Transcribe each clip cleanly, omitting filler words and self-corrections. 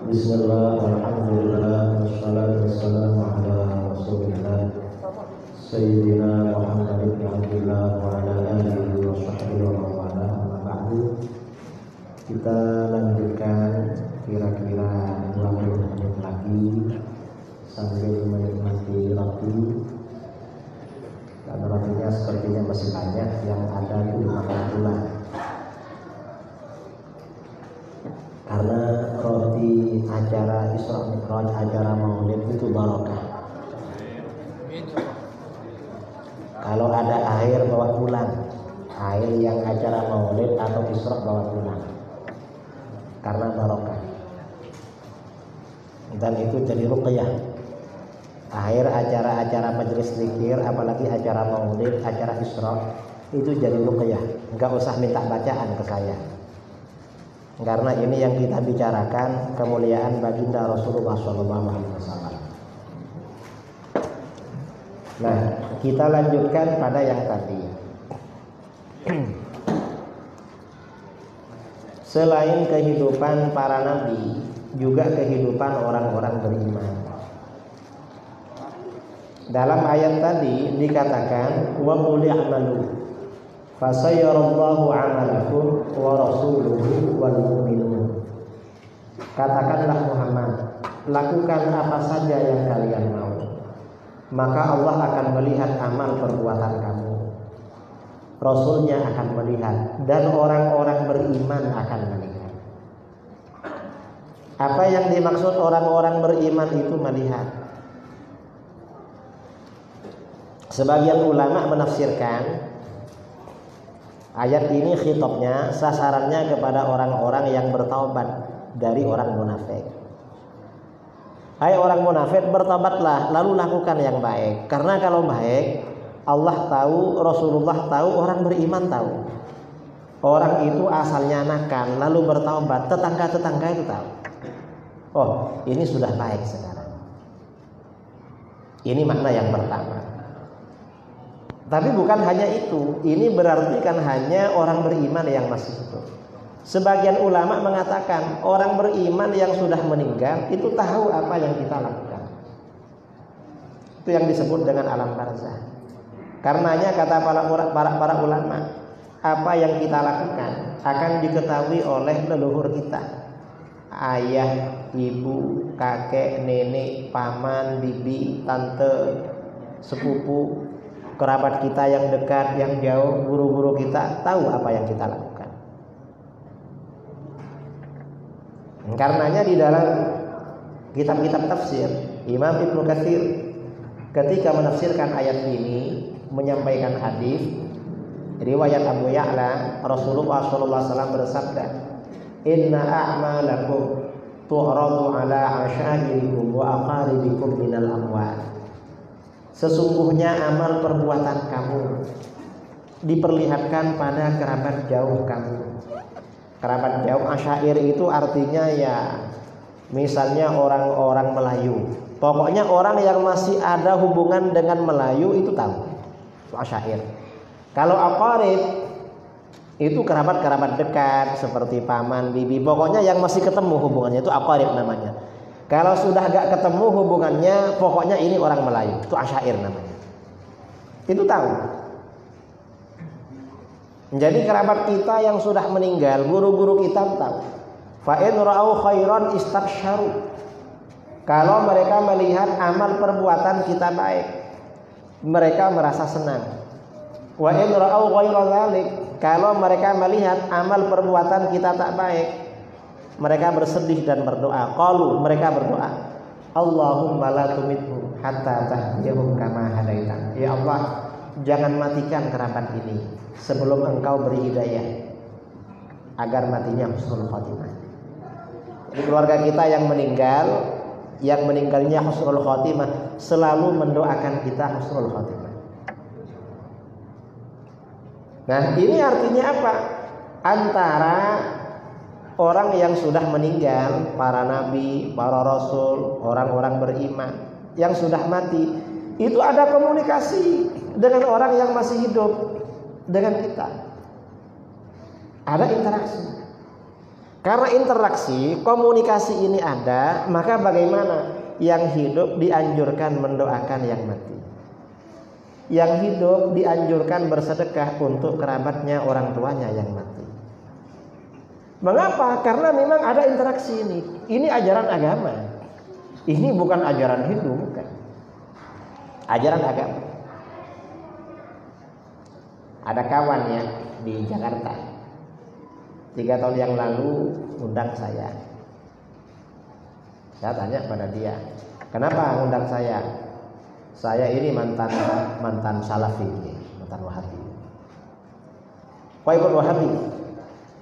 Bismillah, alhamdulillah, wassalatu wassalamu ala rasulillah Sayyidina Muhammad ibn Abdillah wa ala alihi wa sahbihi wa mawala. Amma ba'du. Kita lanjutkan kira-kira 20 menit lagi sambil menikmati roti. Dan rotinya sepertinya masih banyak, yang ada itu dimakan pula. Karena roti acara Isra Mi'raj, acara Maulid itu barokah. Kalau ada air bawa pulang, air yang acara Maulid atau Isra bawa pulang, karena barokah. Dan itu jadi ruqyah. Akhir acara-acara majelis zikir, apalagi acara Maulid, acara Isra, itu jadi ruqyah. Enggak usah minta bacaan ke saya. Karena ini yang kita bicarakan kemuliaan baginda Rasulullah SAW. Nah, kita lanjutkan pada yang tadi. Selain kehidupan para nabi, juga kehidupan orang-orang beriman. Dalam ayat tadi dikatakan wa qul i'malu fasayarallahu 'amalakum wa rasuluhu wal mu'minun. Katakanlah Muhammad, lakukan apa saja yang kalian mau, maka Allah akan melihat amal perbuatan kamu, Rasulnya akan melihat, dan orang-orang beriman akan melihat. Apa yang dimaksud orang-orang beriman itu melihat? Sebagian ulama menafsirkan ayat ini khitabnya, sasarannya kepada orang-orang yang bertaubat dari orang munafik. Hai orang munafik, bertobatlah lalu lakukan yang baik. Karena kalau baik, Allah tahu, Rasulullah tahu, orang beriman tahu. Orang itu asalnya nakal lalu bertaubat, tetangga-tetangga itu tahu. Oh, ini sudah baik sekarang. Ini makna yang pertama. Tapi bukan hanya itu, ini berarti kan hanya orang beriman yang masih hidup. Sebagian ulama mengatakan orang beriman yang sudah meninggal itu tahu apa yang kita lakukan. Itu yang disebut dengan alam barzah. Karenanya kata para ulama, apa yang kita lakukan akan diketahui oleh leluhur kita. Ayah, ibu, kakek, nenek, paman, bibi, tante, sepupu, kerabat kita yang dekat, yang jauh, guru-guru kita tahu apa yang kita lakukan. Karenanya di dalam kitab-kitab tafsir, Imam Ibnu Katsir ketika menafsirkan ayat ini menyampaikan hadis riwayat Abu Ya'la, Rasulullah SAW bersabda, "Inna a'malakum tu'radu ala ashairikum wa aqaribikum minal amwat." Sesungguhnya amal perbuatan kamu diperlihatkan pada kerabat jauh kamu. Kerabat jauh, asyair itu artinya ya misalnya orang-orang Melayu. Pokoknya orang yang masih ada hubungan dengan Melayu itu tahu. Itu asyair. Kalau aqarib itu kerabat-kerabat dekat seperti paman, bibi. Pokoknya yang masih ketemu hubungannya itu aqarib namanya. Kalau sudah gak ketemu hubungannya, pokoknya ini orang Melayu. Itu asyair namanya. Itu tahu. Jadi kerabat kita yang sudah meninggal, guru-guru kita tahu. Fa in ra'au khairan istabsyaru. Kalau mereka melihat amal perbuatan kita baik, mereka merasa senang. Wa in ra'au ghaira dzalik. Kalau mereka melihat amal perbuatan kita tak baik, mereka bersedih dan berdoa. Qalu, mereka berdoa, Allahumma la tumithu hatta tahdiyahum kama hadaitan. Ya Allah, jangan matikan kerabat ini sebelum engkau beri hidayah agar matinya husnul khotimah. Jadi keluarga kita yang meninggalnya husnul khotimah, selalu mendoakan kita husnul khotimah. Nah, ini artinya apa? Antara orang yang sudah meninggal, para nabi, para rasul, orang-orang beriman yang sudah mati, itu ada komunikasi dengan orang yang masih hidup dengan kita. Ada interaksi. Karena interaksi, komunikasi ini ada, maka bagaimana? Yang hidup dianjurkan mendoakan yang mati. Yang hidup dianjurkan bersedekah untuk kerabatnya, orang tuanya yang mati. Mengapa? Karena memang ada interaksi ini. Ini ajaran agama. Ini bukan ajaran Hindu, bukan. Ajaran agama. Ada kawan ya di Jakarta 3 tahun yang lalu undang saya. Saya tanya pada dia, kenapa undang saya? Saya ini mantan Salafi, mantan Wahabi. Kok ikut Wahabi?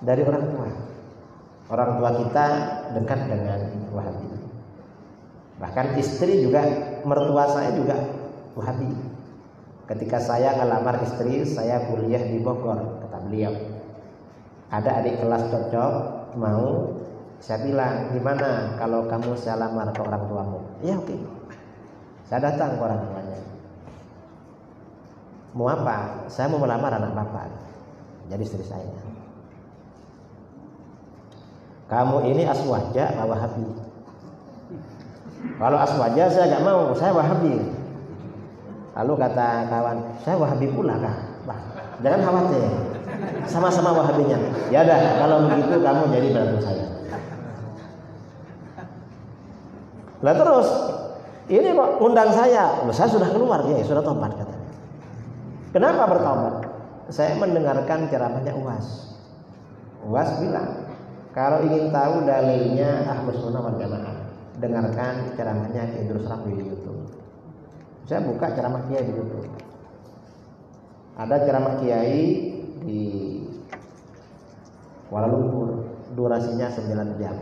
Dari orang tua. Orang tua kita dekat dengan Wahabi. Bahkan istri juga, mertua saya juga Wahabi. Ketika saya ngelamar istri, saya kuliah di Bogor, kata beliau. Ada adik kelas cocok, mau. Saya bilang, gimana kalau kamu saya lamar ke orang tuamu? Ya oke. Saya datang ke orang tuanya. Mau apa? Saya mau melamar anak bapak. Jadi istri saya. Kamu ini aswaja apa Wahabi? Kalau aswaja saya gak mau, saya Wahabi. Lalu kata kawan, saya Wahabi pula kak. Bah, jangan khawatir, sama-sama Wahabinya. Ya dah, kalau begitu kamu jadi bantu saya. Lah terus, ini kok undang saya. Loh, saya sudah keluar, ya sudah tobat katanya. Kenapa bertobat? Saya mendengarkan ceramahnya Uwas. Uwas bilang, kalau ingin tahu dalilnya Ahlus Sunnah wal Jamaah, dengarkan ceramahnya Kiai Idrus Ramli di YouTube. Saya buka ceramah Kiai di YouTube. Ada ceramah Kiai di Kuala Lumpur, durasinya 9 jam.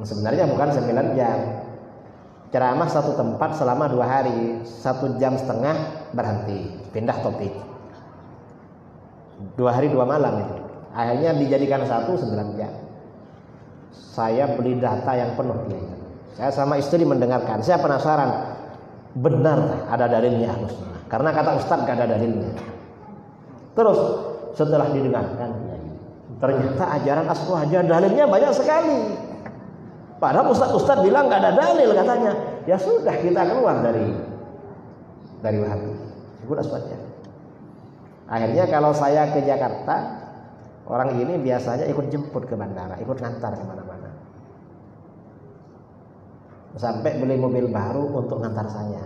Sebenarnya bukan 9 jam. Ceramah satu tempat selama 2 hari, 1,5 jam berhenti, pindah topik. 2 hari 2 malam itu. Akhirnya dijadikan 9 jam. Saya beli data yang penuh Kiai. Saya sama istri mendengarkan. Saya penasaran, benar ada dalilnya Ahlus Sunnah? Karena kata Ustadz gak ada dalilnya. Terus setelah didengarkan, ternyata ajaran aswaja dalilnya banyak sekali. Padahal Ustadz bilang gak ada dalil katanya. Ya sudah, kita keluar dari Wahabi, ikut aswaja. Akhirnya kalau saya ke Jakarta, orang ini biasanya ikut jemput ke bandara, ikut ngantar kemana-mana. Sampai beli mobil baru untuk ngantar saya.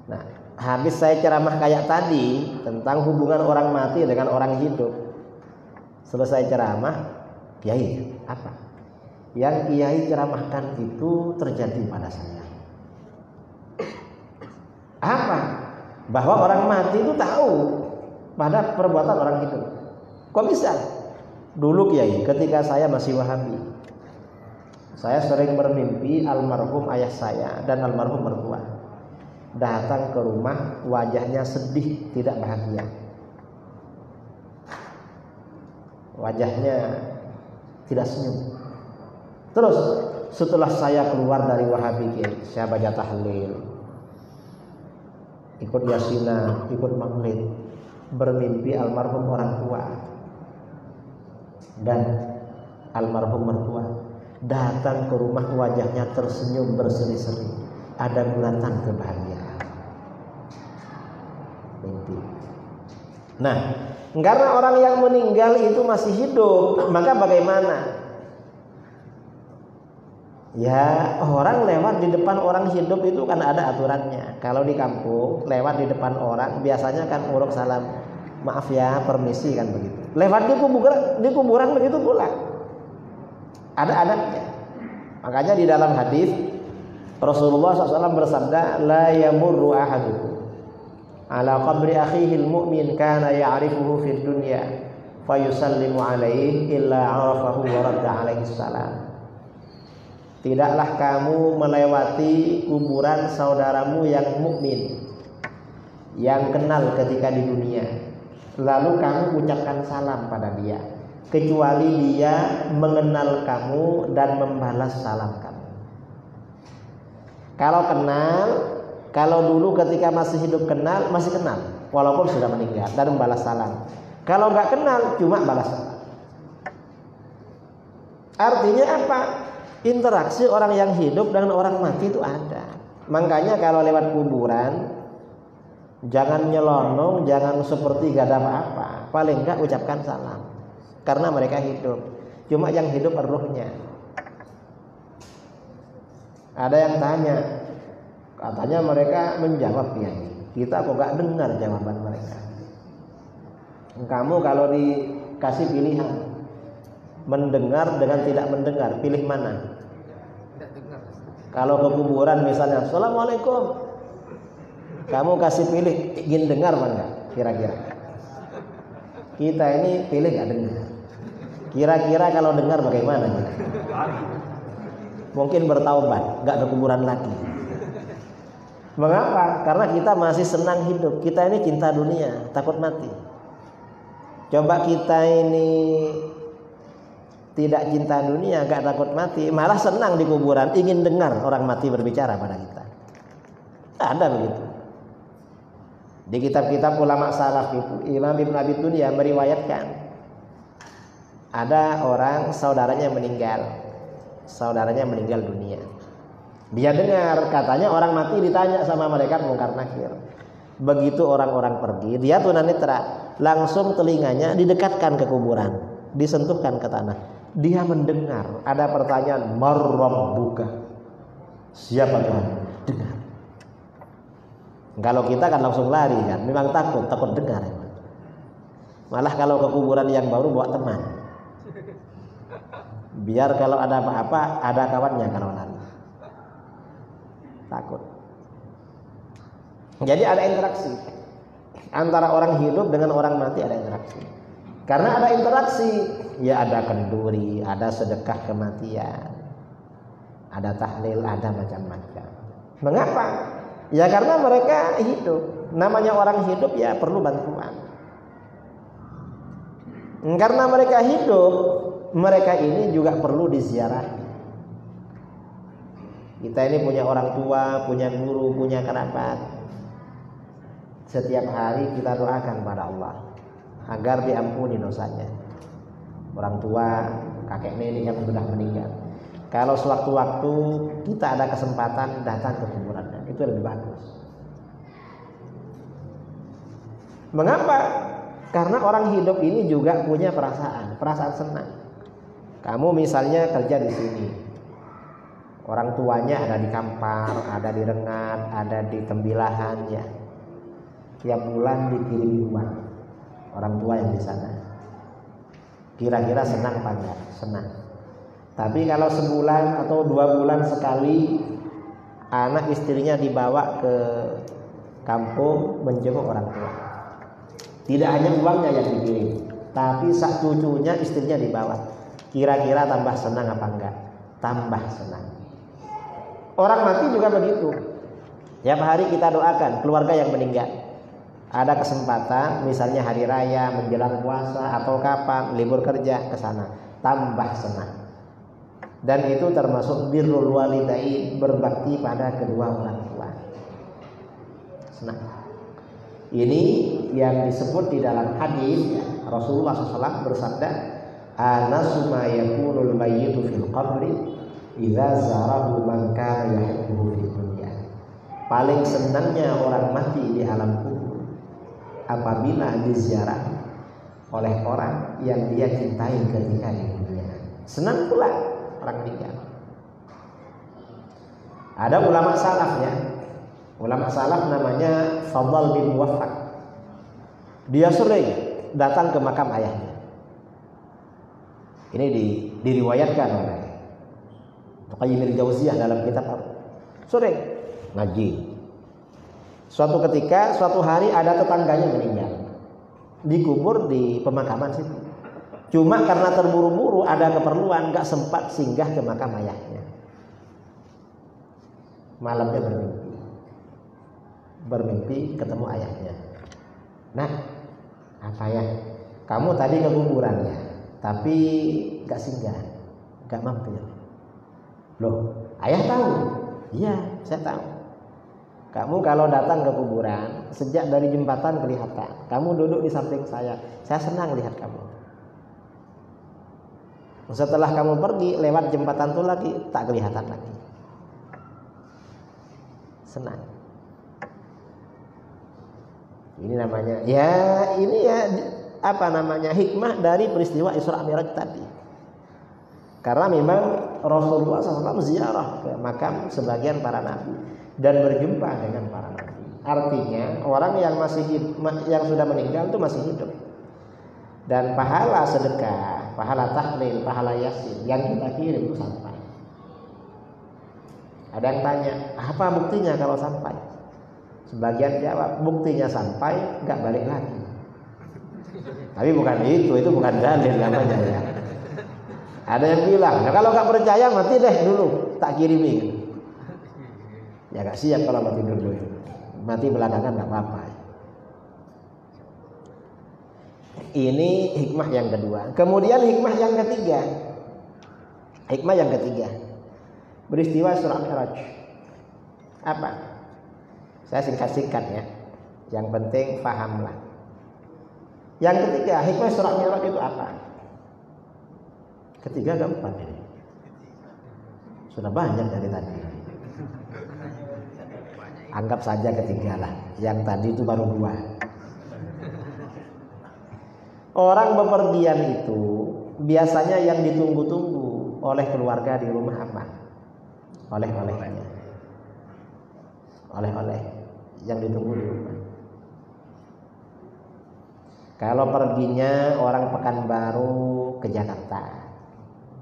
Nah, habis saya ceramah kayak tadi tentang hubungan orang mati dengan orang hidup, selesai ceramah, Kiai, apa? Yang Kiai ceramahkan itu terjadi pada saya. Apa? Bahwa orang mati itu tahu pada perbuatan orang hidup. Kok bisa? Dulu Kiai, ketika saya masih Wahabi, saya sering bermimpi almarhum ayah saya dan almarhum mertua datang ke rumah, wajahnya sedih, tidak bahagia. Wajahnya tidak senyum. Terus setelah saya keluar dari Wahabi, saya baca tahlil, ikut yasinah, ikut maulid, bermimpi almarhum orang tua dan almarhum mertua datang ke rumah, wajahnya tersenyum berseri-seri, ada bulatan kebahagiaan. Mimpi. Nah, karena orang yang meninggal itu masih hidup, maka bagaimana? Ya, orang lewat di depan orang hidup itu kan ada aturannya. Kalau di kampung lewat di depan orang biasanya kan uruk salam, maaf ya, permisi, kan begitu. Lewat di kuburan begitu pula. Ada adabnya. Makanya di dalam hadis Rasulullah SAW bersabda, la yamurru ahadukum ala qabri akhihil mu'min kana ya'rifuhu fid dunya fayusallimu alaihi illa arafahu wa radda alaihi salam. Tidaklah kamu melewati kuburan saudaramu yang mukmin, yang kenal ketika di dunia, lalu kamu ucapkan salam pada dia, kecuali dia mengenal kamu dan membalas salam kamu. Kalau kenal, kalau dulu ketika masih hidup kenal, masih kenal walaupun sudah meninggal, dan membalas salam. Kalau nggak kenal cuma balas salam. Artinya apa? Interaksi orang yang hidup dengan orang mati itu ada. Makanya kalau lewat kuburan jangan nyelonong, jangan seperti gak ada apa-apa. Paling enggak ucapkan salam. Karena mereka hidup. Cuma yang hidup ruhnya. Ada yang tanya, katanya mereka menjawab ya. Kita kok gak dengar jawaban mereka. Kamu kalau dikasih pilihan mendengar dengan tidak mendengar, pilih mana? Kalau ke kuburan misalnya, Assalamualaikum, kamu kasih pilih ingin dengar apa enggak? Kira-kira kita ini pilih gak dengar. Kira-kira kalau dengar bagaimana? Mungkin bertaubat, gak ke kuburan lagi. Mengapa? Karena kita masih senang hidup. Kita ini cinta dunia, takut mati. Coba kita ini tidak cinta dunia, gak takut mati, malah senang di kuburan, ingin dengar orang mati berbicara pada kita. Ada begitu. Di kitab-kitab ulama salaf itu, Imam Ibn Abi Dunya meriwayatkan ada orang saudaranya meninggal dunia. Dia dengar katanya orang mati ditanya sama malaikat mungkar nakir. Begitu orang-orang pergi, dia tunanetra, langsung telinganya didekatkan ke kuburan, disentuhkan ke tanah. Dia mendengar ada pertanyaan, "Man rabbuka?" Siapa Tuhan? Dengar. Kalau kita kan langsung lari kan, memang takut dengar. Malah kalau ke kuburan yang baru bawa teman. Biar kalau ada apa-apa ada kawannya kalau lari. Takut. Jadi ada interaksi antara orang hidup dengan orang mati, ada interaksi. Karena ada interaksi, ya ada kenduri, ada sedekah kematian, ada tahlil, ada macam-macam. Mengapa? Ya karena mereka hidup. Namanya orang hidup ya perlu bantuan. Karena mereka hidup, mereka ini juga perlu diziarahi. Kita ini punya orang tua, punya guru, punya kerabat. Setiap hari kita doakan pada Allah agar diampuni dosanya. Orang tua, kakek nenek yang sudah meninggal. Kalau sewaktu-waktu kita ada kesempatan datang ke kuburannya, itu lebih bagus. Mengapa? Karena orang hidup ini juga punya perasaan senang. Kamu misalnya kerja di sini. Orang tuanya ada di Kampar, ada di Rengat, ada di Tembilahan ya. Tiap bulan dikirim uang orang tua yang di sana. Kira-kira senang apa enggak? Senang. Tapi kalau sebulan atau 2 bulan sekali anak istrinya dibawa ke kampung menjenguk orang tua. Tidak hanya uangnya yang dikirim, tapi sak cucunya istrinya dibawa. Kira-kira tambah senang apa enggak? Tambah senang. Orang mati juga begitu. Tiap hari kita doakan keluarga yang meninggal. Ada kesempatan misalnya hari raya, menjelang puasa atau kapan libur kerja ke sana, tambah senang. Dan itu termasuk birrul walidain, berbakti pada kedua orang tua. Senang. Ini yang disebut di dalam hadis Rasulullah SAW bersabda, "Anasu ma yakunul mayyitu fil qabri idza zarahu man kana yuhibbuhu fid dunya." Paling senangnya orang mati di alam kubur apabila diziarah oleh orang yang dia cintai ketika di dunia. Senang pula orang meninggal. Ada ulama salaf ya. Ulama salaf namanya Fadl bin Muwaffaq. Dia sering datang ke makam ayahnya. Ini diriwayatkan oleh Qayyim al-Jauziyah dalam kitab sering ngaji. Suatu ketika, suatu hari ada tetangganya meninggal, dikubur di pemakaman situ. Cuma karena terburu-buru ada keperluan, gak sempat singgah ke makam ayahnya. Malamnya bermimpi ketemu ayahnya. Nah, apa ya? Kamu tadi ke kuburannya, tapi gak singgah, gak mampir. Loh, ayah tahu? Iya, saya tahu. Kamu kalau datang ke kuburan, sejak dari jembatan kelihatan. Kamu duduk di samping saya senang lihat kamu. Setelah kamu pergi lewat jembatan itu lagi, tak kelihatan lagi. Senang. Ini namanya, hikmah dari peristiwa Isra Mi'raj tadi. Karena memang Rasulullah SAW ziarah ke makam sebagian para nabi dan berjumpa dengan para nabi. Artinya orang yang yang sudah meninggal itu masih hidup. Dan pahala sedekah, pahala tahlil, pahala yasin yang kita kirim itu sampai. Ada yang tanya, apa buktinya kalau sampai? Sebagian jawab, buktinya sampai, nggak balik lagi. Tapi bukan itu bukan dalil namanya ya. Ada yang bilang, nah kalau nggak percaya mati deh dulu, tak kirimi. Ya nggak siap kalau mati dulu. Mati belakangan nggak apa-apa. Ini hikmah yang kedua. Kemudian hikmah yang ketiga. Peristiwa Isra Mi'raj. Apa? Saya singkat-singkat ya. Yang penting pahamlah. Yang ketiga, hikmah Isra Mi'raj itu apa? Ketiga keempat ini. Sudah banyak dari tadi. Anggap saja ketiga lah. Yang tadi itu baru 2. Orang bepergian itu biasanya yang ditunggu-tunggu oleh keluarga di rumah apa? Oleh-olehnya. Oleh-oleh yang ditunggu di rumah. Kalau perginya orang Pekanbaru ke Jakarta,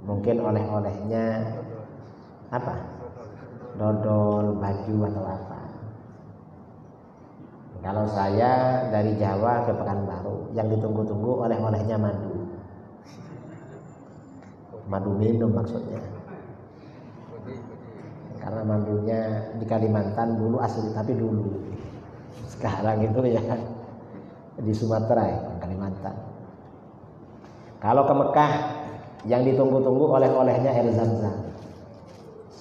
mungkin oleh-olehnya apa? Dodol, baju atau apa. Kalau saya dari Jawa ke Pekanbaru, yang ditunggu-tunggu oleh-olehnya madu. Madu minum maksudnya. Karena madunya di Kalimantan dulu asli, tapi dulu. Sekarang itu ya di Sumatera ya, Kalimantan. Kalau ke Mekah, yang ditunggu-tunggu oleh-olehnya air zam-zam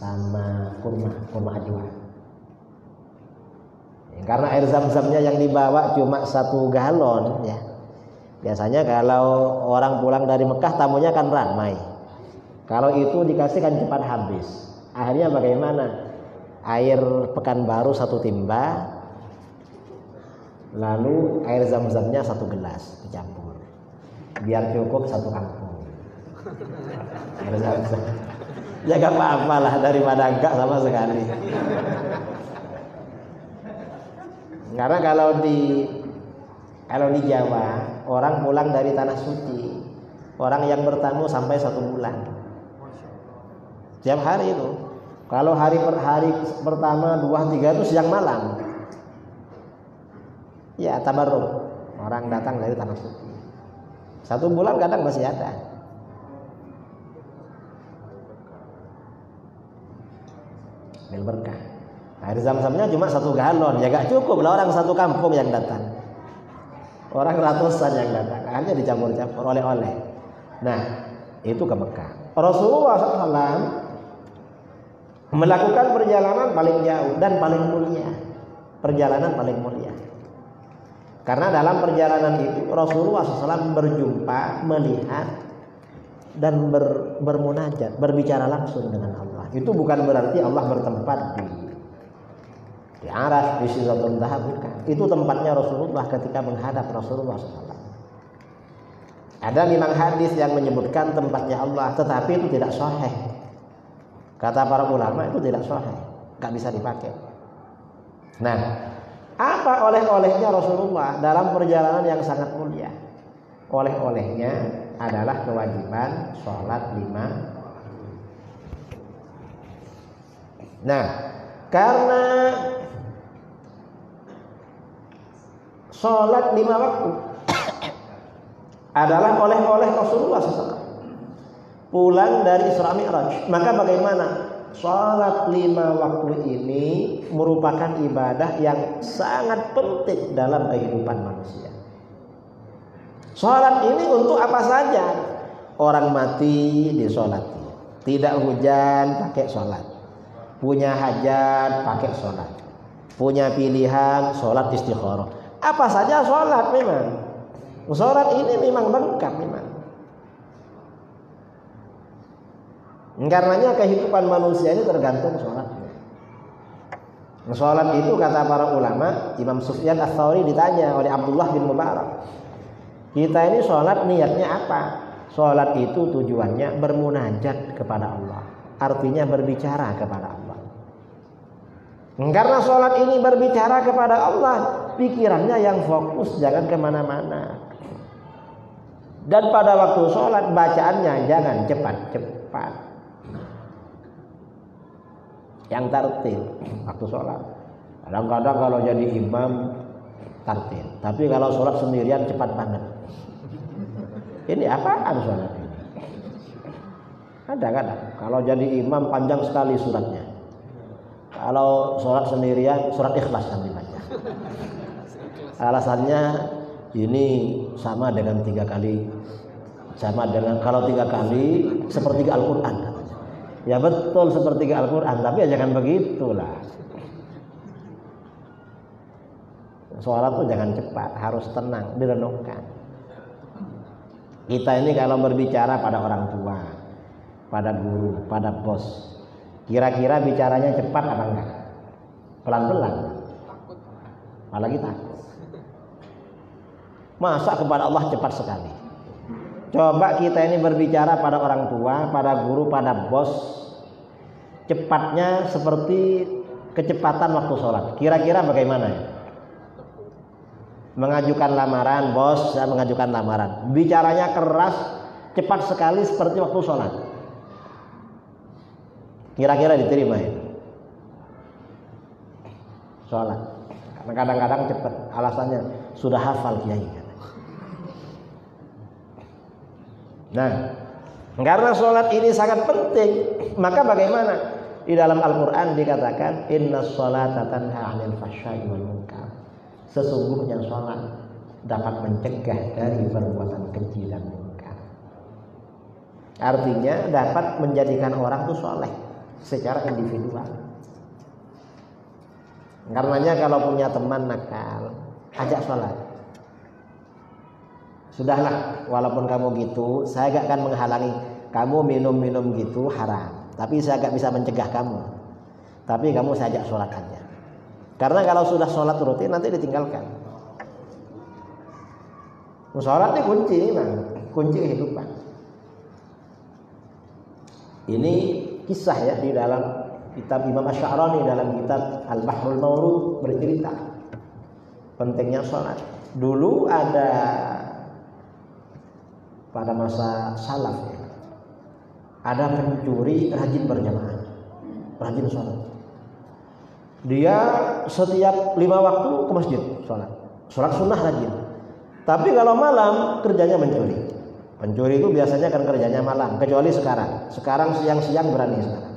sama kurma ajwa. Karena air zam-zamnya yang dibawa cuma 1 galon ya. Biasanya kalau orang pulang dari Mekah tamunya kan ramai. Kalau itu dikasih kan cepat habis. Akhirnya bagaimana? Air Pekanbaru 1 timba, lalu air zam-zamnya 1 gelas dicampur. Biar cukup 1 kampung. Air zam-zam. Ya gak apa-apa lah daripada enggak sama sekali. Karena kalau di Jawa orang pulang dari tanah suci, orang yang bertamu sampai 1 bulan. Tiap hari itu. Kalau hari pertama, 2, 3 itu siang malam. Ya tabarruk. Orang datang dari tanah suci. 1 bulan kadang masih ada. Bil berkah. Air zam-zamnya cuma 1 galon, ya gak cukup lah orang 1 kampung yang datang. Orang ratusan yang datang, akhirnya dicampur-campur oleh-oleh. Nah, itu ke Mekah. Rasulullah SAW melakukan perjalanan paling jauh dan paling mulia. Perjalanan paling mulia. Karena dalam perjalanan itu Rasulullah SAW berjumpa, melihat dan bermunajat, berbicara langsung dengan Allah. Itu bukan berarti Allah bertempat di Arasy, di Sidratul Muntaha, bukan. Itu tempatnya Rasulullah ketika menghadap Rasulullah SAW. Ada memang hadis yang menyebutkan tempatnya Allah, tetapi itu tidak sahih. Kata para ulama itu tidak sahih, nggak bisa dipakai. Nah, apa oleh-olehnya Rasulullah dalam perjalanan yang sangat mulia? Oleh-olehnya adalah kewajiban sholat 5. Nah, karena sholat 5 waktu adalah oleh-oleh Rasulullah SAW pulang dari Isra Mi'raj, maka bagaimana? Sholat 5 waktu ini merupakan ibadah yang sangat penting dalam kehidupan manusia. Sholat ini untuk apa saja? Orang mati disolati, tidak hujan pakai sholat, punya hajat pakai sholat, punya pilihan sholat istikharah. Apa saja sholat memang. Sholat ini memang lengkap memang. Karenanya kehidupan manusia ini tergantung sholatnya. Sholat itu kata para ulama, Imam Sufyan Ats-Tsauri ditanya oleh Abdullah bin Mubarak, kita ini sholat niatnya apa? Sholat itu tujuannya bermunajat kepada Allah, artinya berbicara kepada Allah. Karena sholat ini berbicara kepada Allah, pikirannya yang fokus, jangan kemana-mana. Dan pada waktu sholat bacaannya jangan cepat-cepat, yang tartil waktu sholat. Kadang-kadang kalau jadi imam tartil, tapi kalau sholat sendirian cepat banget. Ini apaan sholat ini? Kadang-kadang kalau jadi imam panjang sekali suratnya. Kalau sholat sendirian surat Ikhlas yang dibaca. Alasannya ini sama dengan 3 kali, sama dengan kalau 3 kali sepertiga Al-Quran. Ya betul sepertiga Al-Quran, tapi ya jangan begitulah. Sholat tuh jangan cepat, harus tenang, direnungkan. Kita ini kalau berbicara pada orang tua, pada guru, pada bos, kira-kira bicaranya cepat apa enggak? Pelan-pelan. Apalagi takut. Masa kepada Allah cepat sekali? Coba kita ini berbicara pada orang tua, pada guru, pada bos, cepatnya seperti kecepatan waktu sholat. Kira-kira bagaimana ya? Mengajukan lamaran, bos saya mengajukan lamaran, bicaranya keras, cepat sekali seperti waktu sholat. Kira-kira diterima ya? Sholat. Karena kadang-kadang cepat, alasannya sudah hafal kiai. Nah, karena sholat ini sangat penting, maka bagaimana? Di dalam Al-Quran dikatakan, Inna sholata tanha 'anil fahsya'i wal munkar. Sesungguhnya sholat dapat mencegah dari perbuatan keji dan munkar. Artinya dapat menjadikan orang itu soleh secara individual. Karenanya kalau punya teman nakal, ajak sholat. Sudahlah, walaupun kamu gitu, saya gak akan menghalangi kamu minum-minum gitu haram. Tapi saya gak bisa mencegah kamu. Tapi kamu saya ajak sholat aja. Karena kalau sudah sholat rutin nanti ditinggalkan. Sholat ini kunci, kunci kehidupan. Ini kisah ya di dalam kitab Imam Asy'arani, dalam kitab Al-Bahrul Mawrud bercerita pentingnya sholat. Dulu ada pada masa salaf ya, ada pencuri rajin berjamaah, rajin sholat. Dia setiap 5 waktu ke masjid sholat sunnah rajin. Tapi kalau malam kerjanya mencuri. Pencuri itu biasanya kan kerjanya malam, kecuali sekarang siang-siang berani sekarang.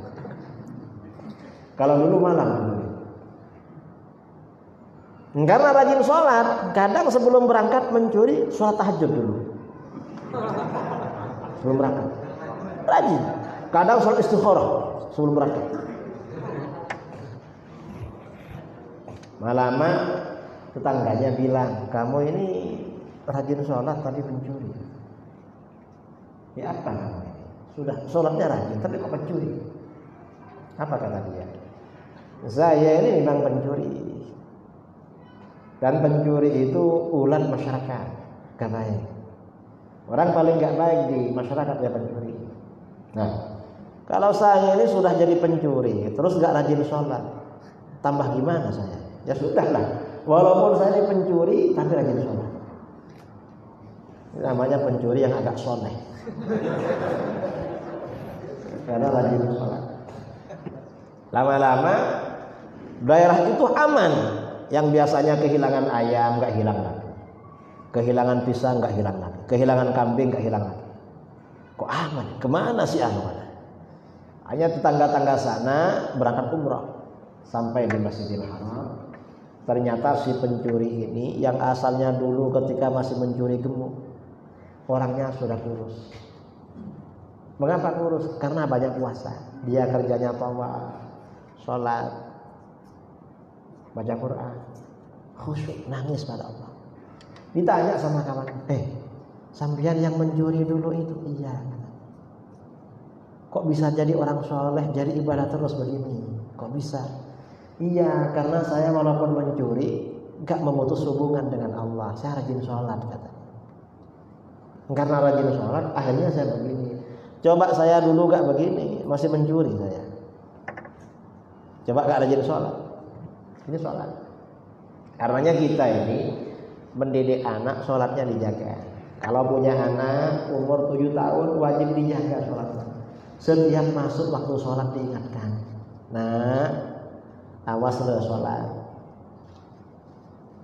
Kalau dulu malam. Karena rajin sholat, kadang sebelum berangkat mencuri sholat tahajud dulu. Sebelum berangkat rajin, kadang sholat istikharah sebelum berangkat. Lama tetangganya bilang, kamu ini rajin sholat tapi pencuri. Ya apa namanya? Sudah sholatnya rajin tapi kok pencuri? Apa kata dia? Saya ini memang pencuri, dan pencuri itu ulat masyarakat, gak baik. Orang paling gak baik di masyarakat ya pencuri. Nah, kalau saya ini sudah jadi pencuri, terus gak rajin sholat, tambah gimana saya? Ya sudahlah, walaupun saya ini pencuri, tapi rajin sholat. Ini namanya pencuri yang agak soleh. Karena rajin sholat. Lama-lama daerah itu aman. Yang biasanya kehilangan ayam gak hilang lagi, kehilangan pisang gak hilang lagi, kehilangan kambing gak hilang lagi. Kok aman? Kemana sih aman? Hanya tetangga-tangga sana berangkat umrah, sampai di Masjidil Haram. Ternyata si pencuri ini yang asalnya dulu ketika masih mencuri gemuk, orangnya sudah kurus. Mengapa kurus? Karena banyak puasa. Dia kerjanya tawaf, sholat. baca Quran, khusyuk, nangis pada Allah. Ditanya sama kawan, sampean yang mencuri dulu itu? Iya. Kok bisa jadi orang soleh, jadi ibadah terus begini? Kok bisa? Iya, karena saya walaupun mencuri gak memutus hubungan dengan Allah. Saya rajin sholat, katanya. Karena rajin sholat, akhirnya saya begini. Coba saya dulu gak begini, masih mencuri saya. Coba gak rajin sholat, ini sholat. Karenanya kita ini mendidik anak, sholatnya dijaga. Kalau punya anak umur 7 tahun, wajib dijaga sholatnya. Setiap masuk waktu sholat diingatkan, nah, awas lo sholat.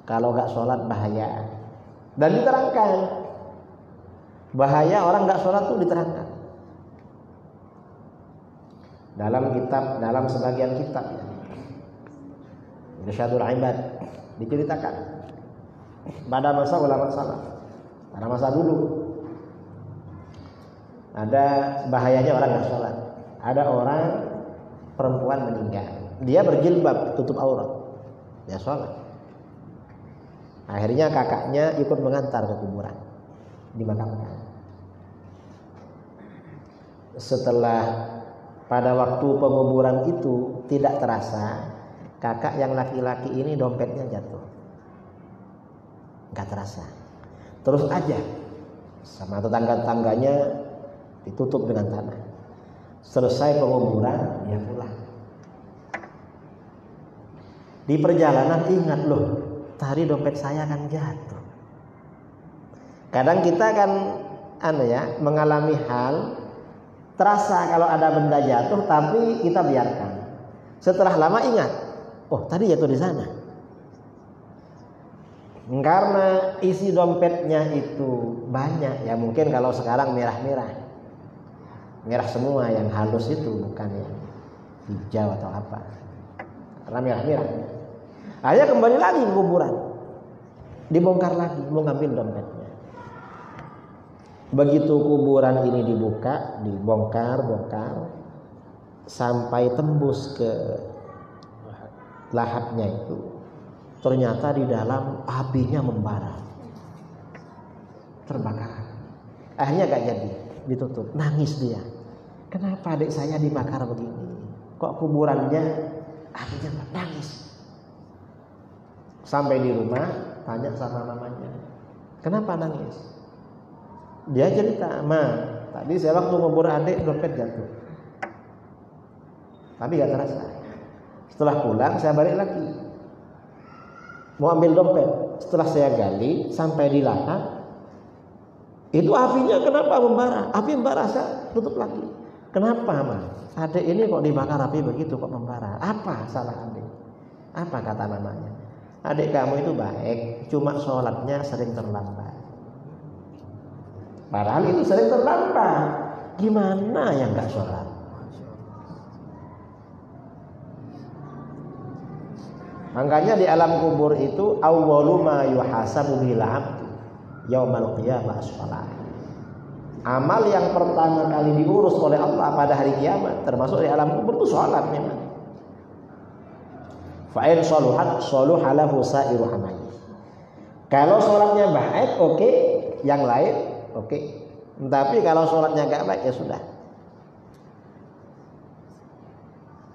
Kalau gak sholat bahaya. Dan diterangkan, bahaya orang gak sholat tuh diterangkan. Dalam kitab, dalam sebagian kitab ya, Irsyadul Ibad, diceritakan pada masa ulama salaf, pada masa dulu ada bahayanya orang nggak sholat. Ada orang perempuan meninggal, dia berjilbab tutup aurat, dia sholat. Akhirnya kakaknya ikut mengantar ke kuburan, dimakamkan. Setelah pada waktu penguburan itu tidak terasa, kakak yang laki-laki ini dompetnya jatuh, nggak terasa. Terus aja sama tetangga-tetangganya ditutup dengan tanah. Selesai penguburan, dia pulang. Di perjalanan ingat, loh, tadi dompet saya kan jatuh. Kadang kita kan mengalami hal terasa kalau ada benda jatuh, tapi kita biarkan. Setelah lama ingat, oh tadi jatuh di sana. Karena isi dompetnya itu banyak, ya mungkin kalau sekarang merah-merah. Merah semua, yang halus itu, bukan yang hijau atau apa. Karena merah-merah. Akhirnya kembali lagi ke kuburan, dibongkar lagi, mau ngambil dompetnya. Begitu kuburan ini dibuka, dibongkar sampai tembus ke lahapnya itu, ternyata di dalam apinya membara, terbakar. Akhirnya gak jadi, ditutup. Nangis dia, kenapa adik saya dibakar begini, kok kuburannya apinya? Nangis. Sampai di rumah tanya sama mamanya, kenapa nangis? Dia cerita, Ma, tadi saya waktu ngubur adik dompet jatuh, tapi gak terasa. Setelah pulang saya balik lagi, mau ambil dompet. Setelah saya gali sampai di lahap, itu apinya kenapa membara? Api membara, saya tutup lagi. Kenapa, Ma? Adik ini kok dibakar api begitu, kok membara? Apa salah adik? Apa kata mamanya? Adik kamu itu baik, cuma sholatnya sering terlambat. Padahal itu sering terlambat. Gimana yang gak sholat? Makanya di alam kubur itu awwalu ma yuhasabu bil 'abd yaumal qiyamah as-shalah. Amal yang pertama kali diurus oleh Allah pada hari kiamat, termasuk di alam kubur, itu salat memang. Fa in shaluhat shaluha lahu sa'iru amali. Kalau salatnya baik, oke, yang lain oke. Tapi kalau salatnya enggak baik, ya sudah.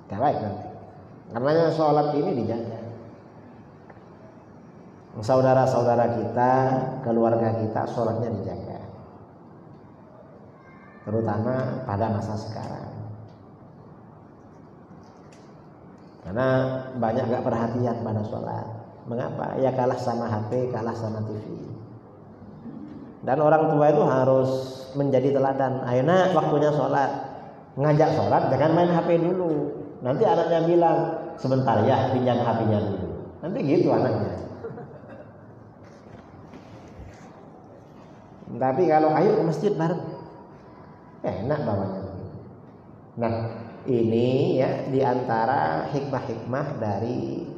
Enggak baik nanti. Karena salat ini dijaga. Saudara-saudara kita, keluarga kita, sholatnya dijaga. Terutama pada masa sekarang. Karena banyak gak perhatian pada sholat. Mengapa? Ya kalah sama HP, kalah sama TV. Dan orang tua itu harus menjadi teladan. Ayo nak, waktunya sholat. Ngajak sholat, jangan main HP dulu. Nanti anaknya bilang, sebentar ya, pinjam HP-nya dulu. Nanti gitu anaknya. Tapi kalau ayo ke masjid bareng, enak bawanya. Nah, ini ya diantara hikmah-hikmah dari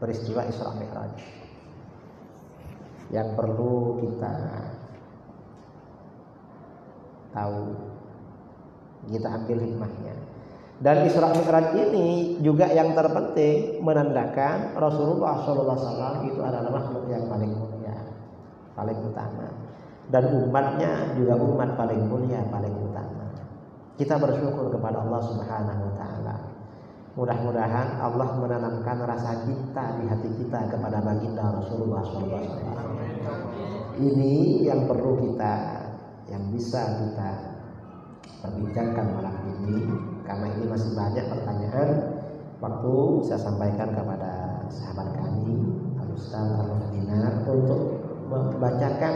peristiwa Isra Mi'raj yang perlu kita tahu, kita ambil hikmahnya. Dan Isra Mi'raj ini juga yang terpenting menandakan Rasulullah SAW itu adalah makhluk yang paling mulia, paling utama. Dan umatnya juga umat paling mulia, paling utama. Kita bersyukur kepada Allah Subhanahu wa taala. Mudah-mudahan Allah menanamkan rasa cinta di hati kita kepada baginda Rasulullah SAW. Ini yang perlu kita, yang bisa kita perbincangkan malam ini, karena ini masih banyak pertanyaan. Waktu saya sampaikan kepada sahabat kami Al-Ustaz Al-Dinar untuk membacakan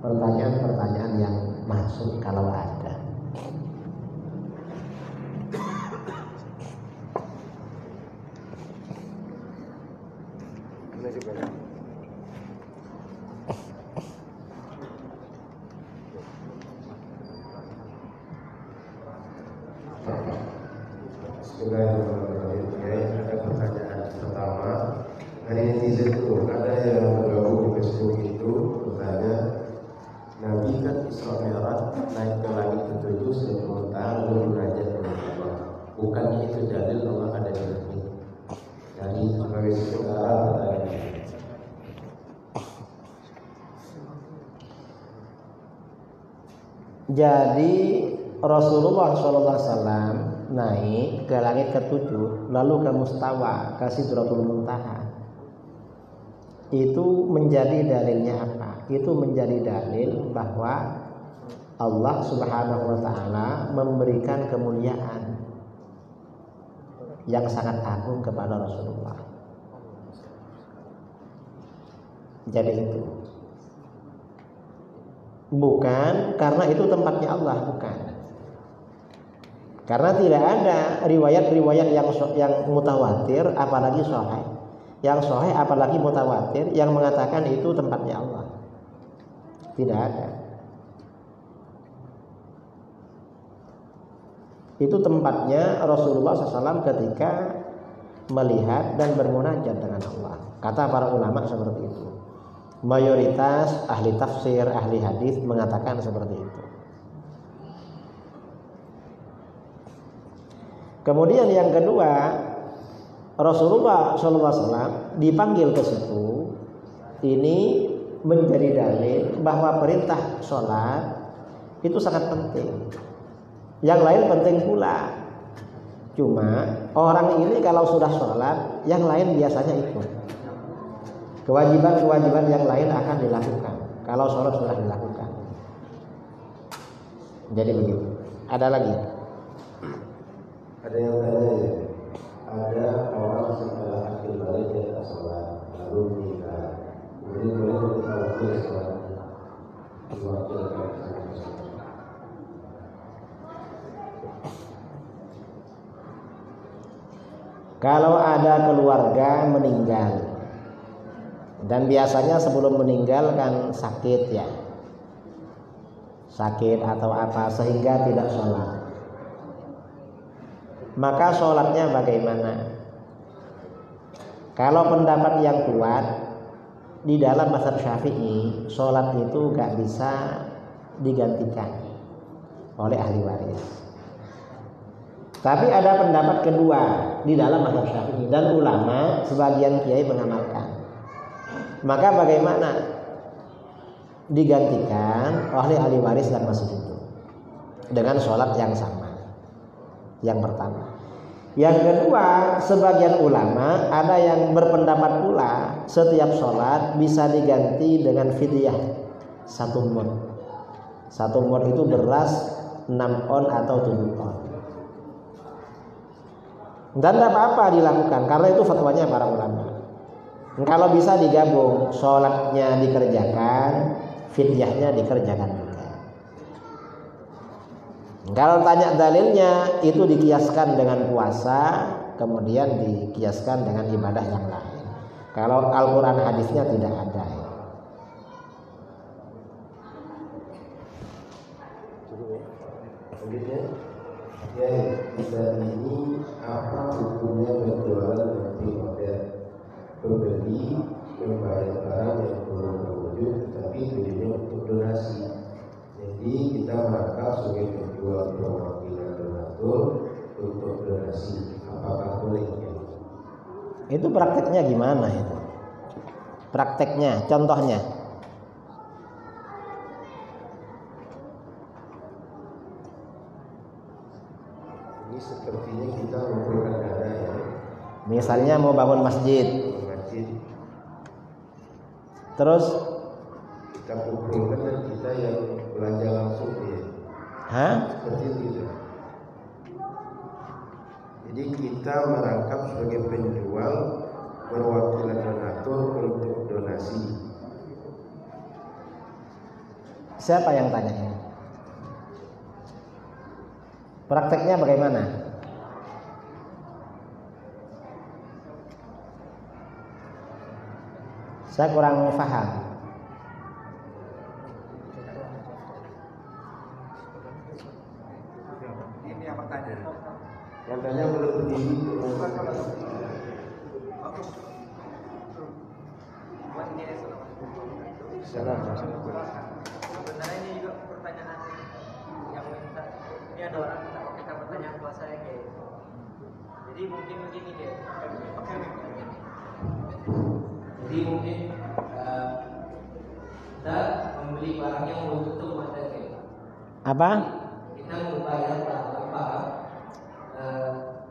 pertanyaan-pertanyaan yang masuk kalau ada. Bismillahirrahmanirrahim. Ada pertanyaan pertama dari netizen itu, ada yang bergabung di Facebook itu bertanya, Nabi kan Isra Mi'raj naik ke langit ketujuh sementara lalu munajat dengan Allah. Bukannya itu dalil Allah ada di langit? Dari sebagai saudara bertanya. Jadi Rasulullah SAW naik ke langit ketujuh, lalu ke Mustawa, ke Sidratul Muntaha. Itu menjadi dalilnya apa? Itu menjadi dalil bahwa Allah Subhanahu wa taala memberikan kemuliaan yang sangat agung kepada Rasulullah. Jadi itu bukan karena itu tempatnya Allah, bukan. Karena tidak ada riwayat-riwayat yang mutawatir, apalagi sahih. Yang sahih apalagi mutawatir yang mengatakan itu tempatnya Allah. Tidak ada. Itu tempatnya Rasulullah SAW ketika melihat dan bermunajat dengan Allah. Kata para ulama seperti itu. Mayoritas ahli tafsir, ahli hadis mengatakan seperti itu. Kemudian yang kedua, Rasulullah SAW dipanggil ke situ. Ini menjadi dalil bahwa perintah sholat itu sangat penting. Yang lain penting pula. Cuma orang ini kalau sudah sholat, yang lain biasanya ikut. Kewajiban-kewajiban yang lain akan dilakukan kalau sholat sudah dilakukan. Jadi begitu. Ada lagi? Ada yang tanya ya, ada orang setelah akhir balik dia tak sholat, lalu menikah, kemudian boleh ditawakil sholatnya, diwakilkan sama sholat. Kalau ada keluarga meninggal, dan biasanya sebelum meninggal kan sakit ya, sakit atau apa sehingga tidak sholat. Maka sholatnya bagaimana? Kalau pendapat yang kuat di dalam mazhab Syafi'i, sholat itu gak bisa digantikan oleh ahli waris. Tapi ada pendapat kedua di dalam mazhab Syafi'i dan ulama sebagian kiai mengamalkan. Maka bagaimana? Digantikan oleh ahli waris dan masih hidup dengan sholat yang sama. Yang pertama. Yang kedua, sebagian ulama ada yang berpendapat pula setiap sholat bisa diganti dengan fidyah 1 mud. 1 mud itu beras 6 on atau 7 on. Dan tidak apa-apa dilakukan karena itu fatwanya para ulama. Kalau bisa digabung, sholatnya dikerjakan, fidyahnya dikerjakan juga. Kalau tanya dalilnya, itu dikiaskan dengan puasa, kemudian dikiaskan dengan ibadah yang lain. Kalau Al-Quran hadisnya tidak ada. Selanjutnya, ya, dan ini apa hukumnya berjualan nanti order? Pembeli membayar barang yang belum terwujud, tetapi tujuannya untuk donasi. Jadi kita merangkap sebagai penjual perwakilan donatur untuk donasi, apakah boleh? Itu prakteknya gimana itu? Prakteknya, contohnya. Ini sepertinya kita mengumpulkan dana ya. Misalnya mau bangun masjid. Terus kita kumpulkan dan kita yang belanja langsung ya. Hah? Seperti itu. Jadi kita merangkap sebagai penjual, perwakilan donatur untuk donasi. Siapa yang tanya ini? Prakteknya bagaimana? Saya kurang paham. Ini apa tanya? Yang tanya belum begini. Sebenarnya ini juga pertanyaan yang minta. Ini ada orang minta kita pertanyaan buat saya kayak. Jadi mungkin begini deh. Jadi mungkin kita membeli barang yang wujud itu ada kayak. Apa? Kita membayar barang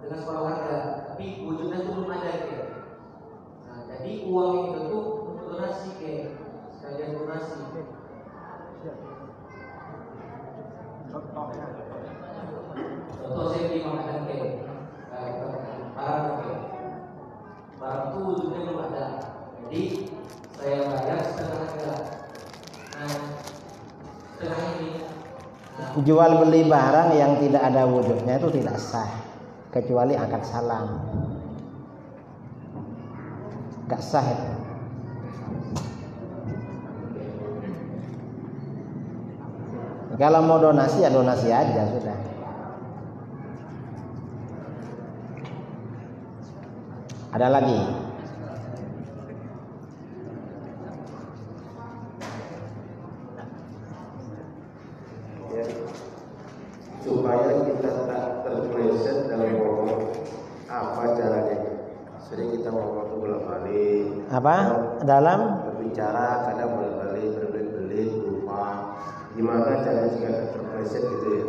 dengan sekolah harga, tapi wujudnya itu belum ada kayak. Nah, jadi uang itu tuh untuk donasi kayak sekalian donasi. Contoh saya beli makanan kayak barang itu wujudnya belum ada, jadi saya bayar setengah harga. Nah, setengah ini. Jual beli barang yang tidak ada wujudnya itu tidak sah, kecuali akad salam. Gak sah itu. Kalau mau donasi ya donasi aja sudah. Ada lagi? Ya. Supaya kita tak terpeleset dalam ngomong, apa caranya? Sering kita ngomong itu bolak-balik. Apa? Dalam berbicara kadang bolak-balik, berbelit-belit, lupa. Gimana caranya supaya tak terpeleset gitu ya?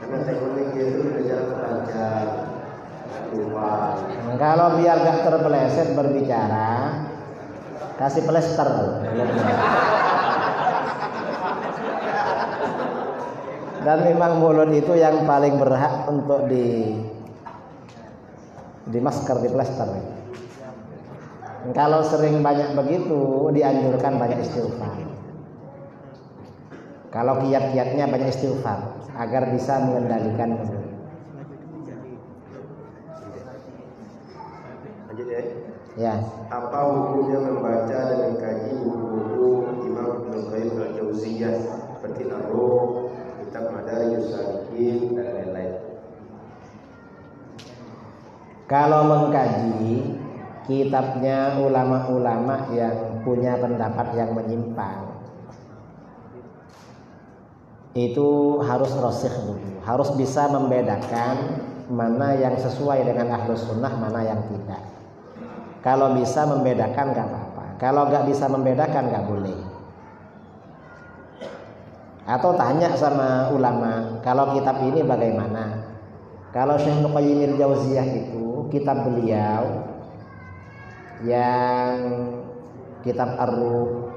Karena teknologi itu berjalan lancar, lupa. kalau biar gak terpeleset berbicara, kasih plester. Dan memang mulut itu yang paling berhak untuk di masker, di plester. Kalau sering banyak begitu, dianjurkan banyak istighfar. Kalau kiat-kiatnya banyak istighfar agar bisa mengendalikan mulut. Lanjut ya. Ya. Apa hukumnya membaca dan mengkaji buku-buku Imam Ibnu Qayyim al-Jauziyah seperti Ar-Ruh, Kitab Madarijus Salikin dan lain-lain? Kalau mengkaji kitabnya ulama-ulama yang punya pendapat yang menyimpang, itu harus rasikh dulu, harus bisa membedakan mana yang sesuai dengan ahlus sunnah, mana yang tidak. Kalau bisa membedakan gak apa-apa, kalau gak bisa membedakan gak boleh. Atau tanya sama ulama, kalau kitab ini bagaimana? Kalau Syekh Ibnu Qayyim al-Jauziyah itu kitab beliau yang kitab Ar-Ruh,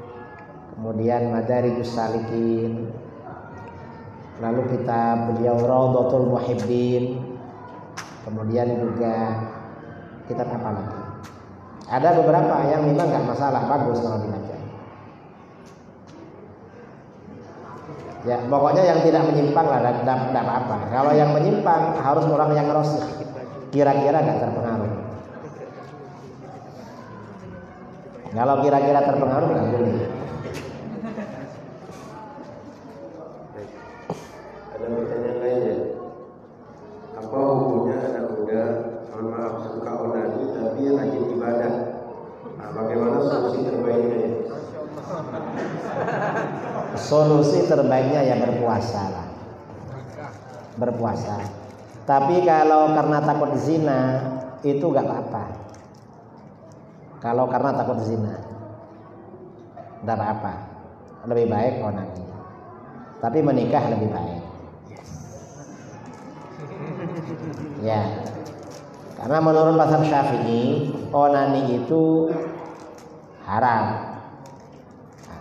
kemudian Madarijus Salikin, lalu kitab beliau Rawdatul Muhibbin, kemudian juga kitab apa lagi? Ada beberapa yang memang nggak masalah, bagus kalau dibaca. Ya, pokoknya yang tidak menyimpang lah, tidak apa-apa. Kalau yang menyimpang harus orang yang rasikh, kira-kira nggak terpengaruh. Kalau kira-kira terpengaruh nggak boleh. Ada pertanyaan lain ya? Apa hukumnya anak muda, mohon maaf, suka onani tapi rajin ibadah? Nah, bagaimana solusi terbaiknya? Solusi terbaiknya ya berpuasa lah. Berpuasa. Tapi kalau karena takut zina itu gak apa-apa. Kalau karena takut zina gak apa-apa, lebih baik onani. Tapi menikah lebih baik. Ya, karena menurut mazhab Syafi'i onani itu haram.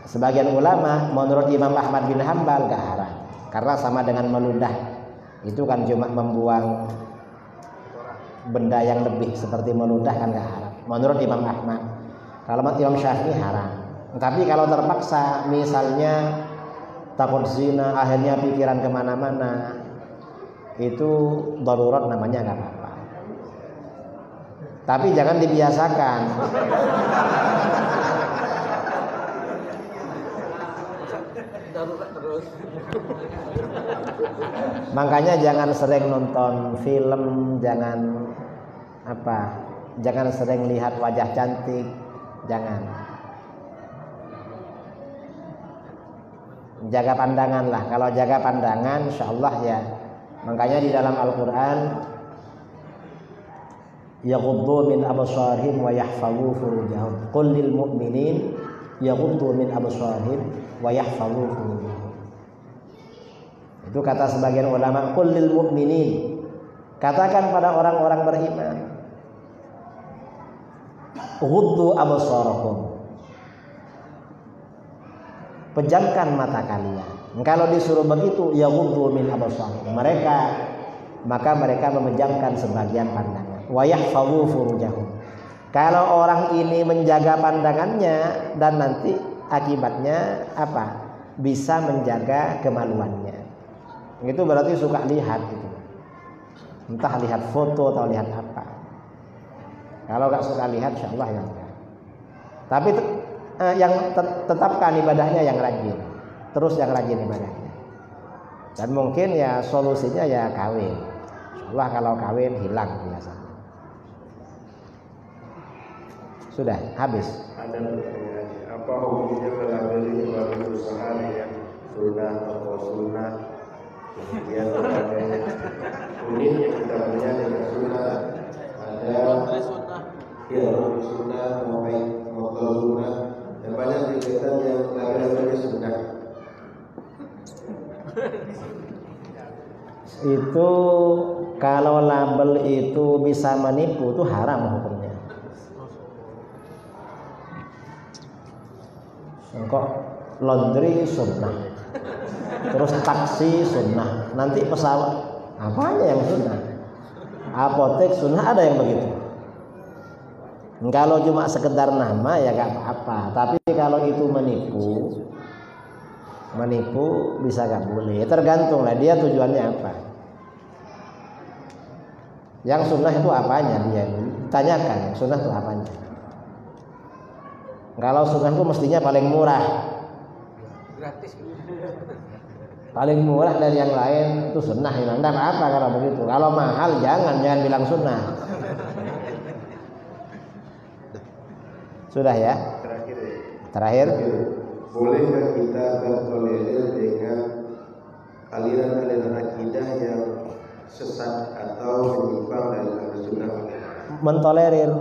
Sebagian ulama menurut Imam Ahmad bin Hambal gak haram, karena sama dengan meludah. Itu kan cuma membuang benda yang lebih, seperti meludah kan gak haram menurut Imam Ahmad. Kalau Imam Syafi'i haram. Tapi kalau terpaksa, misalnya takut zina, akhirnya pikiran kemana-mana, itu darurat namanya gak apa-apa. Tapi jangan dibiasakan. Makanya jangan sering nonton film, jangan sering lihat wajah cantik, jangan. Jaga pandangan lah. Kalau jaga pandangan, insyaallah ya. Makanya di dalam Al-Quran, yaghuddu min absarihim wa yahfazu furujahum. Qul lil mu'minin yaghuddu min absarihim wa yahfazu furujahum. Itu kata sebagian ulama, qul lil mu'minin. Katakan pada orang-orang beriman, ghuddu absarakum. Pejamkan mata kalian. Kalau disuruh begitu, yaghuddu min absarihim. Maka mereka memejamkan sebagian pandangan. Wa yahfazu furujahum. Kalau orang ini menjaga pandangannya, dan nanti akibatnya apa? Bisa menjaga kemaluannya. Itu berarti suka lihat gitu. Entah lihat foto atau lihat apa. Kalau gak suka lihat, insyaallah ya enggak. Tapi tetapkan ibadahnya yang rajin. Terus yang rajin ibadahnya. Dan mungkin ya solusinya ya kawin. Insyaallah kalau kawin hilang biasanya. Sudah habis. Ada pertanyaan, apa hukumnya melabeli suatu usaha dengan sunnah atau sunnah? Kemudian berbagai unit yang kita punya dengan sunnah, ada sunnah, motor sunnah, dan banyak kegiatan yang label-labelnya sunnah. Itu kalau label itu bisa menipu, itu haram hukumnya. Engkau laundry sunnah, terus taksi sunnah, nanti pesawat apanya yang sunnah, apotek sunnah, ada yang begitu. Kalau cuma sekedar nama ya gak apa-apa, tapi kalau itu menipu bisa gak boleh. Tergantung lah dia tujuannya apa. Yang sunnah itu apanya, dia tanyakan sunnah itu apanya. Kalau sunnah itu mestinya paling murah, gratis, paling murah dari yang lain itu sunnah. Tidak apa kalau begitu. Kalau mahal jangan bilang sunnah. Sudah ya. Terakhir. Bolehkah kita bertolerir dengan aliran-aliran akidah yang sesat atau menyimpang dari Ahlussunnah wal Jamaah? Mentolerir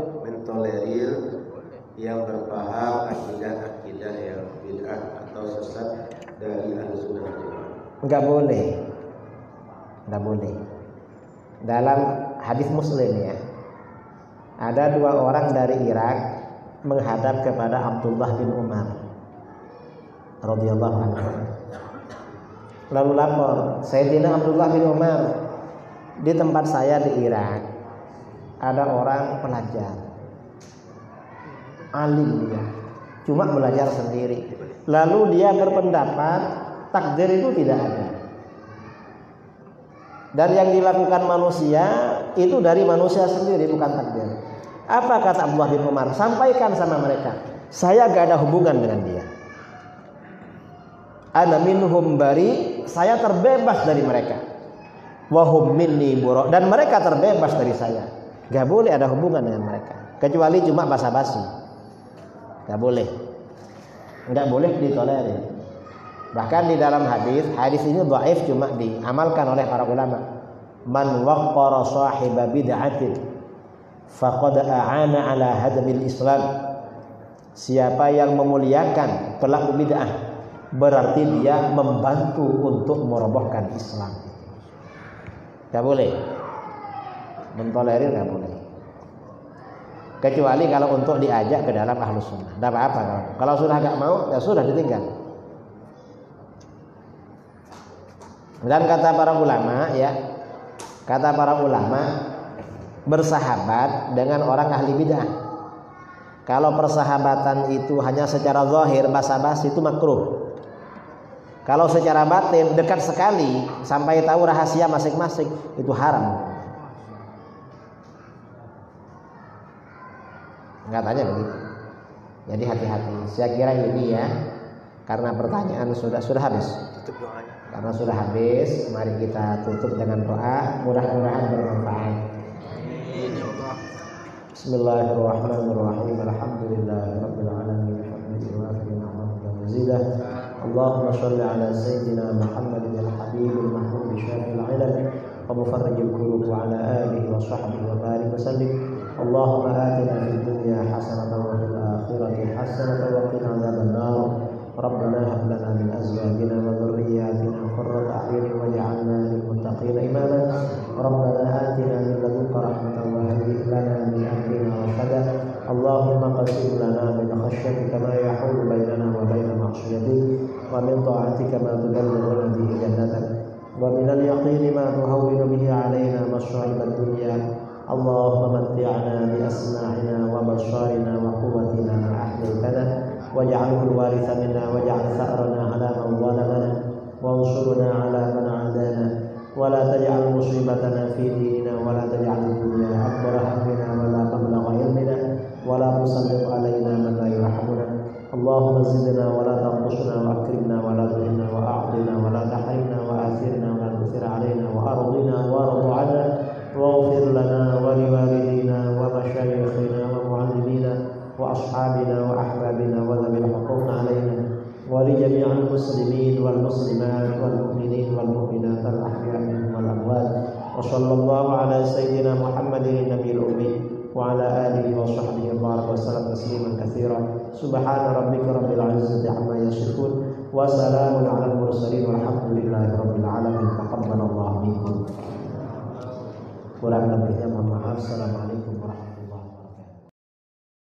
yang berpaham akidah yang bid'ah atau sesat dari Ahlussunnah wal Jamaah. Enggak boleh. Dalam hadis Muslim ya, ada dua orang dari Irak menghadap kepada Abdullah bin Umar radhiyallahu anhu. Lalu lapor, Sayyidina Abdullah bin Umar, di tempat saya di Irak ada orang pelajar, alim dia, cuma belajar sendiri. Lalu dia berpendapat takdir itu tidak ada, dan yang dilakukan manusia itu dari manusia sendiri, bukan takdir. Apa kata Abdullah bin Umar? Sampaikan sama mereka, saya gak ada hubungan dengan dia. Ana minhum bari, saya terbebas dari mereka. Wahum minni buro, dan mereka terbebas dari saya. Gak boleh ada hubungan dengan mereka, kecuali cuma basa-basi. Gak boleh ditolerir. Bahkan di dalam hadis ini dhaif, cuma diamalkan oleh para ulama. man waqqara sahiba bid'atin faqad a'ana ala hadmil Islam. Siapa yang memuliakan pelaku bid'ah berarti dia membantu untuk merobohkan Islam. Gak boleh mentolerir, gak boleh. Kecuali kalau untuk diajak ke dalam ahlus sunnah, tidak apa-apa. Kalau sudah gak mau, ya sudah ditinggal. Dan kata para ulama, ya, kata para ulama, bersahabat dengan orang ahli bid'ah. Kalau persahabatan itu hanya secara zahir, basa-basi, itu makruh. Kalau secara batin dekat sekali sampai tahu rahasia masing-masing, itu haram. Katanya begitu. Jadi hati-hati. Saya kira ini ya, karena pertanyaan sudah habis. Karena sudah habis, mari kita tutup dengan doa. Mudah-mudahan bermanfaat. Bismillahirrahmanirrahim. Alhamdulillahirabbil alamin. Allahumma shalli ala sayyidina Muhammadin al-habibul mahmud syafil ilal wa mufarrijil qulub wa ala alihi wa sahbihi wa barik wa sallim. Allahumma atina fid dunya hasanatan wa fil akhirati hasanatan wa qina adzaban nar. Rabbana hab lana min azwajina wa dhurriyyatina qurrata a'yunin waj'alna lil muttaqina imama. Rabbana atina min ladunka rahmatan wa hayyi' lana min amrina rashada. Allahumma qsim lana min khashyatika ma yahulu bainana wa baina ma'siyatik wa min ta'atika ma tuballighuna bihi jannatak wa min al-yaqini ma tuhawwinu bihi 'alaina masa'ib ad-dunya. Allahumma matti'na bi asma'ina wa basharina wa quwwatina ma ahyaytana waj'alhu al-waritha minna waj'al tha'rana 'ala man zalamana wansurna 'ala man 'adana wa la taj'al musibatana fi dinina wa la taj'al ad-dunya akbar hammina wa la mablagha ilmina wa la tusallit 'alaina man la yarhamuna. Allahumma zidna wa la tanqusna wa akrimna wa la tuhinna wa a'tina wa la tahrimna wa athirna wa la tuthir 'alaina wa ardina wa ardu 'anna واغفر لنا ولوالدينا ومشايخنا ومعلمينا وأصحابنا وأحبابنا وذوي الحقوق علينا ولجميع المسلمين والمسلمات والمؤمنين والمؤمنات الأحياء منهم والأموات. وصلى الله على سيدنا محمد النبي الأمي وعلى آله وصحبه وبارك وسلم تسليما كثيرا. سبحان ربك رب العزة عما يصفون وسلام على المرسلين والحمد لله رب العالمين. تقبل الله منكم. Kurang lebihnya mohon maaf. Assalamualaikum warahmatullahi wabarakatuh.